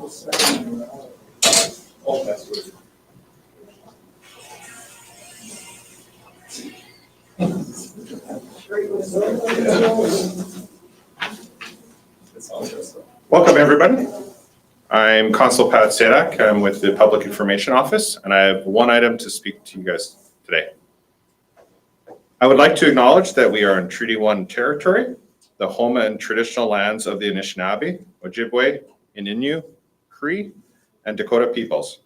Oh, that's good. Welcome, everybody. I'm Consul Pat Sadak. I'm with the Public Information Office, and I have one item to speak to you guys today. I would like to acknowledge that we are in Treaty 1 territory, the home and traditional lands of the Anishinaabe, Ojibwe, Ininu, Cree, and Dakota peoples,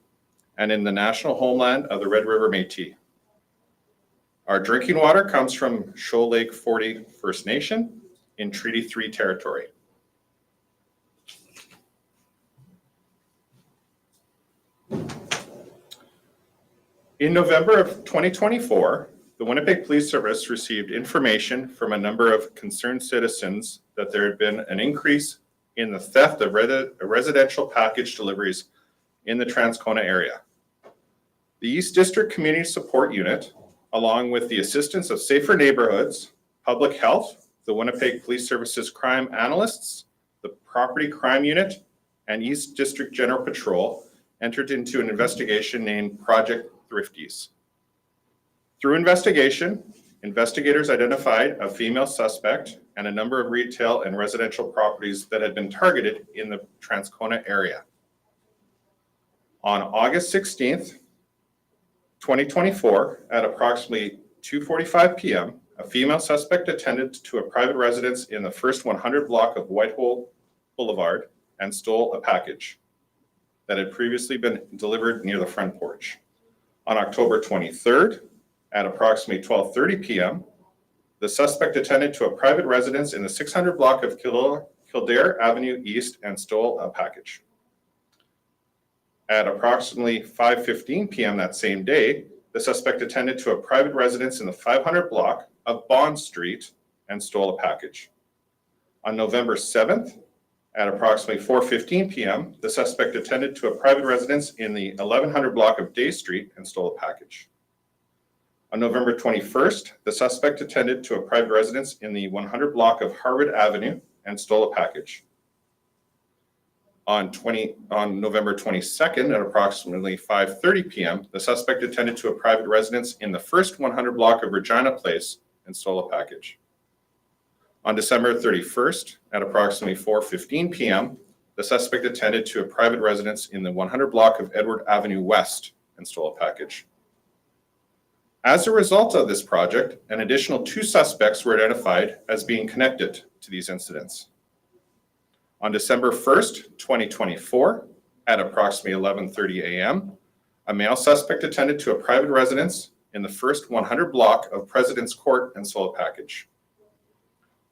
and in the national homeland of the Red River Métis. Our drinking water comes from Shoal Lake 40 First Nation in Treaty 3 territory. In November of 2024, the Winnipeg Police Service received information from a number of concerned citizens that there had been an increase in the theft of residential package deliveries in the Transcona area. The East District Community Support Unit, along with the assistance of Safer Neighborhoods, Public Health, the Winnipeg Police Service's crime analysts, the Property Crime Unit, and East District General Patrol, entered into an investigation named Project Thrifties. Through investigation, investigators identified a female suspect and a number of retail and residential properties that had been targeted in the Transcona area. On August 16th, 2024, at approximately 2:45 p.m., a female suspect attended to a private residence in the first 100 block of Whitehall Boulevard and stole a package that had previously been delivered near the front porch. On October 23rd, at approximately 12:30 p.m., the suspect attended to a private residence in the 600 block of Kildare Avenue East and stole a package. At approximately 5:15 p.m. that same day, the suspect attended to a private residence in the 500 block of Bond Street and stole a package. On November 7th, at approximately 4:15 p.m., the suspect attended to a private residence in the 1100 block of Day Street and stole a package. On November 21st, the suspect attended to a private residence in the 100 block of Harwood Avenue and stole a package. On November 22nd at approximately 5:30 p.m., the suspect attended to a private residence in the first 100 block of Regina Place and stole a package. On December 31st at approximately 4:15 p.m., the suspect attended to a private residence in the 100 block of Edward Avenue West and stole a package. As a result of this project, an additional 2 suspects were identified as being connected to these incidents. On December 1st, 2024, at approximately 11:30 a.m., a male suspect attended to a private residence in the first 100 block of President's Court and stole a package.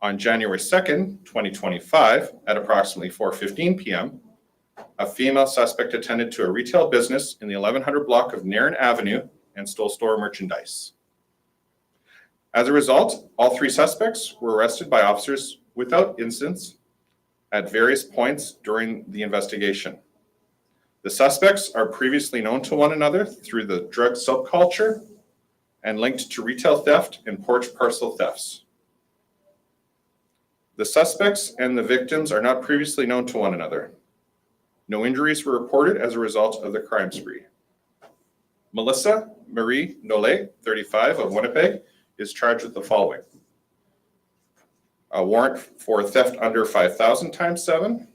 On January 2nd, 2025, at approximately 4:15 p.m., a female suspect attended to a retail business in the 1100 block of Nairn Avenue and stole store merchandise. As a result, all 3 suspects were arrested by officers without incidents at various points during the investigation. The suspects are previously known to one another through the drug subculture and linked to retail theft and porch parcel thefts. The suspects and the victims are not previously known to one another. No injuries were reported as a result of the crime spree. Melissa Marie Nollet, 35, of Winnipeg, is charged with the following: a warrant for theft under 5,000 times 7,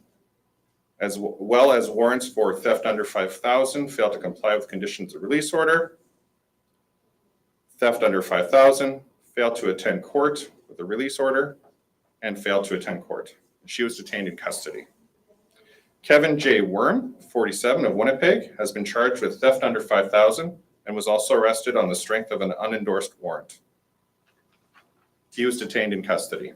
as well as warrants for theft under 5,000, failed to comply with conditions of release order, theft under 5,000, failed to attend court with a release order, and failed to attend court. She was detained in custody. Kevin J. Worm, 47, of Winnipeg, has been charged with theft under 5,000 and was also arrested on the strength of an unendorsed warrant. He was detained in custody.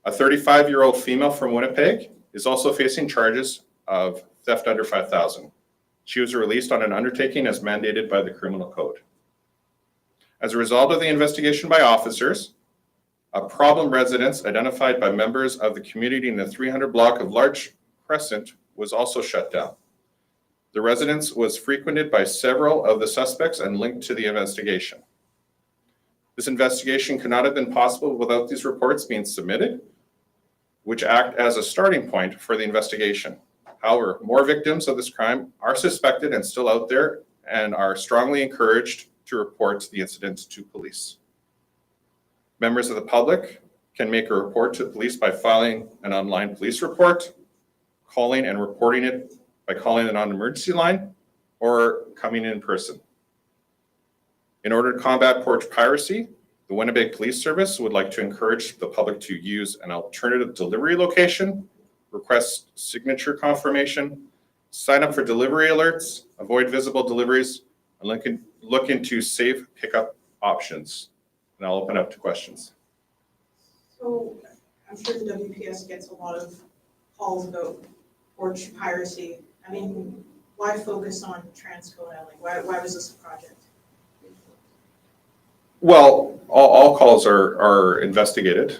A 35-year-old female from Winnipeg is also facing charges of theft under 5,000. She was released on an undertaking as mandated by the Criminal Code. As a result of the investigation by officers, a problem residence identified by members of the community in the 300 block of Large Crescent was also shut down. The residence was frequented by several of the suspects and linked to the investigation. This investigation could not have been possible without these reports being submitted, which act as a starting point for the investigation. However, more victims of this crime are suspected and still out there and are strongly encouraged to report the incident to police. Members of the public can make a report to police by filing an online police report, calling and reporting it by calling the non-emergency line, or coming in person. In order to combat porch piracy, the Winnipeg Police Service would like to encourage the public to use an alternative delivery location, request signature confirmation, sign up for delivery alerts, avoid visible deliveries, and look into safe pickup options. And I'll open up to questions. So I'm sure the WPS gets a lot of calls about porch piracy. I mean, why focus on Transcona? Like, why was this a project? Well, all calls are investigated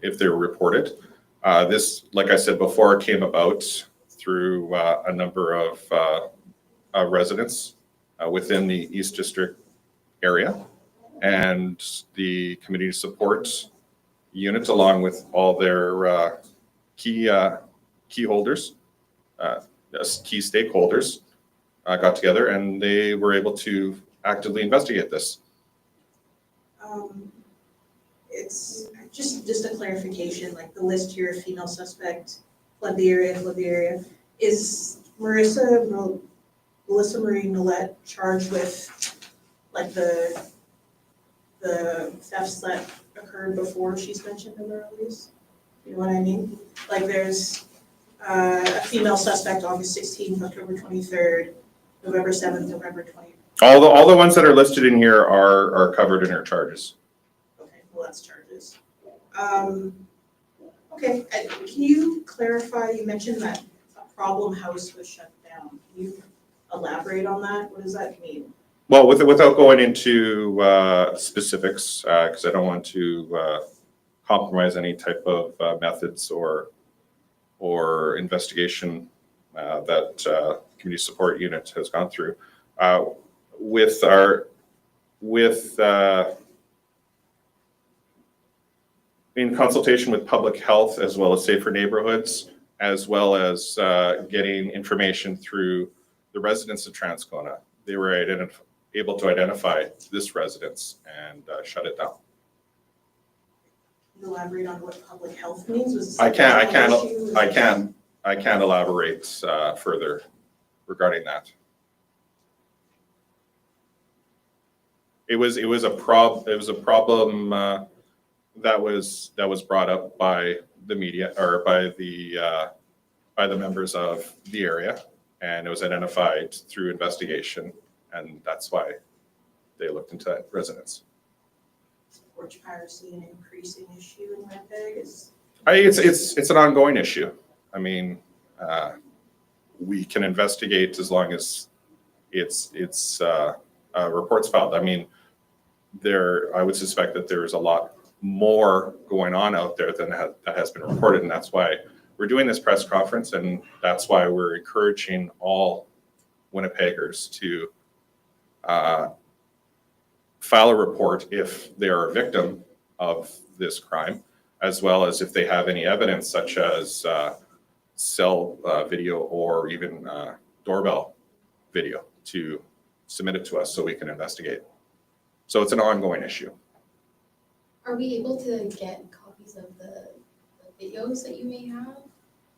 if they're reported. This, like I said before, came about through a number of residents within the East District area, and the community support unit, along with all their key holders, key stakeholders, got together, and they were able to actively investigate this. It's just a clarification, like the list here, female suspect, flood the area. Is Melissa Marie Millette charged with like the thefts that occurred before she's mentioned in the release? You know what I mean? Like there's a female suspect, August 16th, October 23rd, November 7th, November 20th. All the ones that are listed in here are covered in her charges. Okay, well, that's charges. Okay, can you clarify, you mentioned that a problem house was shut down. Can you elaborate on that? What does that mean? Well, without going into specifics, because I don't want to compromise any type of methods or investigation that community support unit has gone through. In consultation with public health, as well as safer neighborhoods, as well as getting information through the residents of Transcona, they were able to identify this residence and shut it down. Can you elaborate on what public health means? I can't elaborate further regarding that. It was a problem that was brought up by the media, or by the members of the area, and it was identified through investigation, and that's why they looked into that residence. Is porch piracy an increasing issue in Winnipeg? It's an ongoing issue. I mean, we can investigate as long as it's reports filed. I mean, I would suspect that there is a lot more going on out there than that has been reported, and that's why we're doing this press conference, and that's why we're encouraging all Winnipeggers to file a report if they are a victim of this crime, as well as if they have any evidence, such as cell video or even doorbell video, to submit it to us so we can investigate. So it's an ongoing issue. Are we able to get copies of the videos that you may have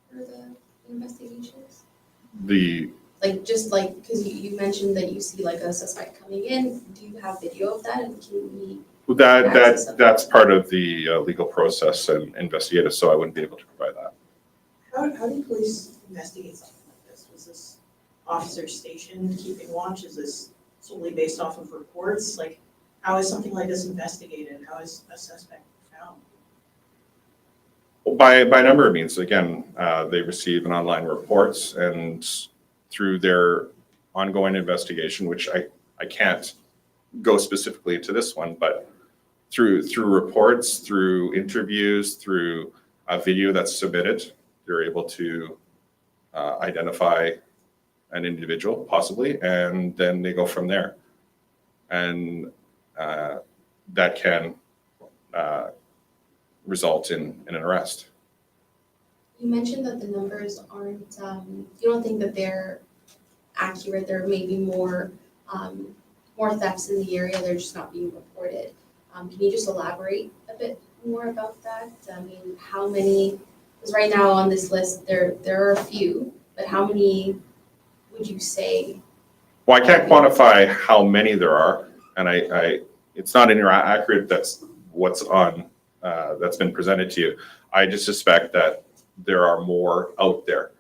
for the investigations? Because you mentioned that you see like a suspect coming in. Do you have video of that, and can we? That's part of the legal process and investigative, so I wouldn't be able to provide that. How do police investigate something like this? Was this officer stationed keeping watch? Is this solely based off of reports? Like, how is something like this investigated? How is a suspect found? By a number of means. Again, they receive an online reports, and through their ongoing investigation, which I can't go specifically into this one, but through reports, through interviews, through a video that's submitted, they're able to identify an individual possibly, and then they go from there. And that can result in an arrest. You mentioned that the numbers aren't, you don't think that they're accurate, there may be more thefts in the area, they're just not being reported. Can you just elaborate a bit more about that? I mean, how many, because right now on this list, there are a few, but how many would you say? Well, I can't quantify how many there are, and it's not accurate that's what's on, that's been presented to you. I just suspect that there are more out there.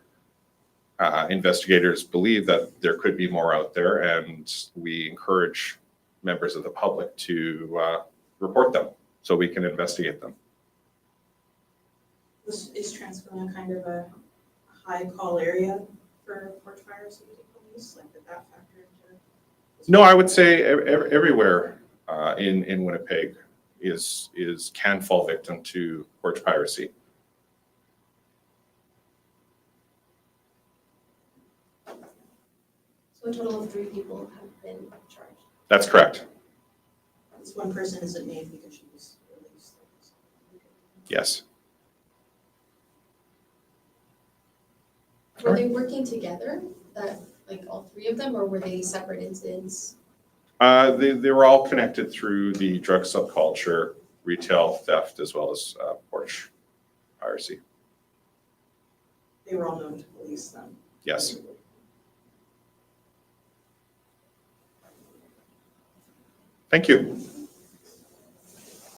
Investigators believe that there could be more out there, and we encourage members of the public to report them so we can investigate them. Is Transcona kind of a high call area for Port Fire City Police, like did that factor into? No, I would say everywhere in Winnipeg can fall victim to porch piracy. So a total of 3 people have been charged. That's correct. This one person isn't named because she was released. Yes. Were they working together, that, like all 3 of them, or were they separate incidents? They were all connected through the drug subculture, retail theft, as well as porch piracy. They were all known to police then. Yes. Thank you.